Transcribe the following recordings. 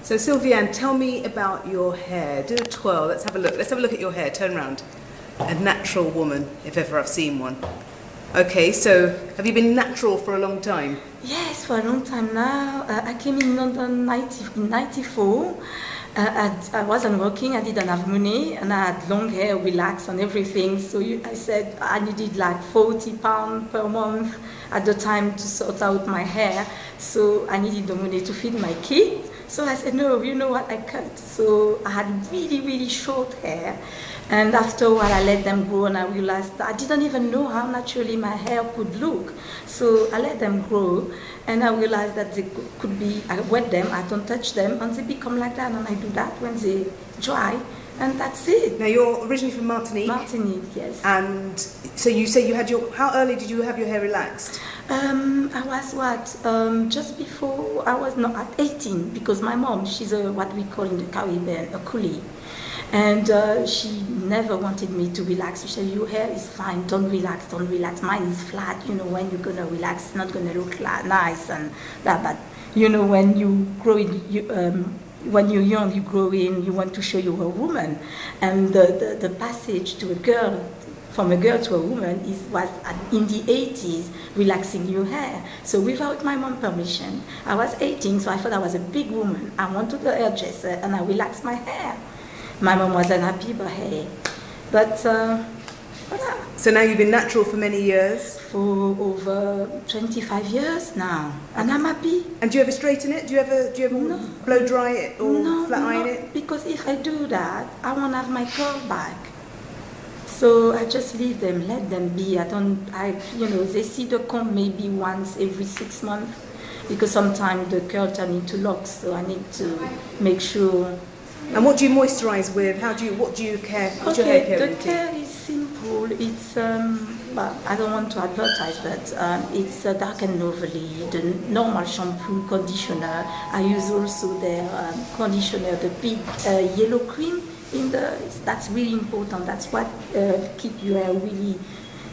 So Sylviane, tell me about your hair. Do a twirl. Let's have a look. Let's have a look at your hair. Turn around. A natural woman, if ever I've seen one. Okay, so have you been natural for a long time? Yes, for a long time now. I came in London in 94. I wasn't working, I didn't have money, and I had long hair, relaxed and everything. So I said I needed like £40 per month at the time to sort out my hair. So I needed the money to feed my kids. So I said, no, you know what, I cut. So I had really, really short hair. And after a while, I let them grow, and I realized that I didn't even know how naturally my hair could look. So I let them grow, and I realized that they could be, I wet them, I don't touch them, and they become like that, and I do that when they dry, and that's it. Now, you're originally from Martinique? Martinique, yes. And so you say you had your, how early did you have your hair relaxed? I was just before, I was not at 18, because my mom, she's what we call in the Caribbean, a coolie. And she never wanted me to relax. She said, your hair is fine, don't relax, don't relax. Mine is flat, you know, when you're going to relax, it's not going to look nice and that. But, you know, when you grow in, when you're young, you grow in, you want to show you're a woman. And the passage to a girl, from a girl to a woman, was in the 80s, relaxing your hair. So without my mom's permission, I was 18, so I thought I was a big woman. I went to the hairdresser and I relaxed my hair. My mom wasn't happy, but hey. But voilà. So now you've been natural for many years? For over 25 years now, and I'm happy. And do you ever straighten it? Do you ever no. blow dry it or flat iron it? Because if I do that, I won't have my curl back. So I just leave them, let them be. You know, they see the comb maybe once every 6 months, because sometimes the curl turn into locks, so I need to make sure. And what do you moisturize with? What do you care? What's your hair care? The care is simple. It's well, I don't want to advertise, but it's Dark and Lovely, the normal shampoo, conditioner. I use also their conditioner, the big yellow cream that's really important. That's what keep your hair really,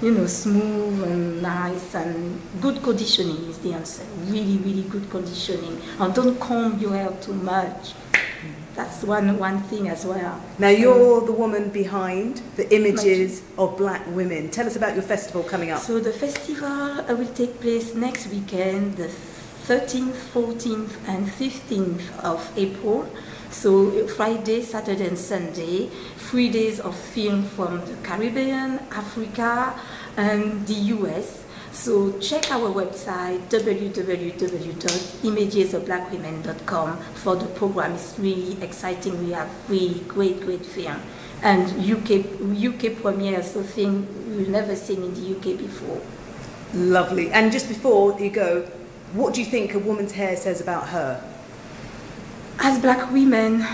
you know, smooth and nice, and good conditioning is the answer. Really, really good conditioning. And don't comb your hair too much. That's one thing as well. Now you're the woman behind the images of black women. Tell us about your festival coming up. So the festival will take place next weekend, the 13th, 14th and 15th of April. So Friday, Saturday and Sunday, 3 days of film from the Caribbean, Africa and the US. So check our website, www.imagesofblackwomen.com, for the program. It's really exciting. We have really great film. And UK premiere, something we've never seen in the UK before. Lovely. And just before you go, what do you think a woman's hair says about her? As black women,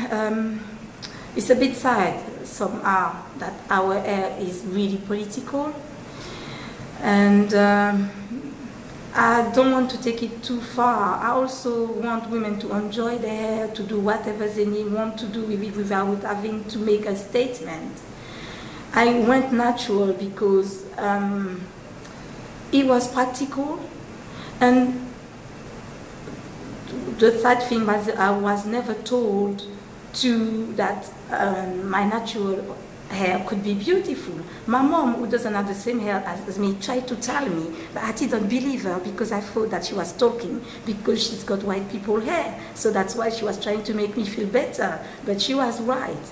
it's a bit sad somehow that our hair is really political. And I don't want to take it too far. I also want women to enjoy their hair, to do whatever they want to do with it without having to make a statement. I went natural because it was practical, and the third thing was I was never told that my natural hair could be beautiful. My mom, who doesn't have the same hair as me, tried to tell me, but I didn't believe her because I thought that she was talking because she's got white people hair. So that's why she was trying to make me feel better. But she was right.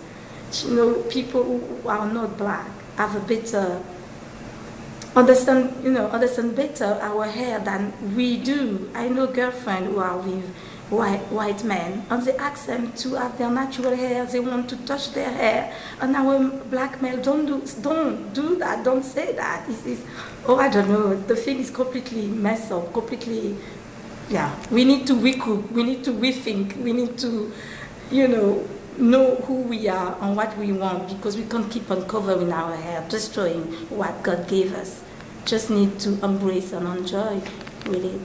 You know, people who are not black have a better understand better our hair than we do. I know girlfriends who are with white men, and they ask them to have their natural hair, they want to touch their hair, and our black male don't do that, don't say that. I don't know, the thing is completely messed up, completely, yeah. We need to recoup, we need to rethink, we need to, you know who we are and what we want, because we can't keep on covering our hair, destroying what God gave us. Just need to embrace and enjoy with it.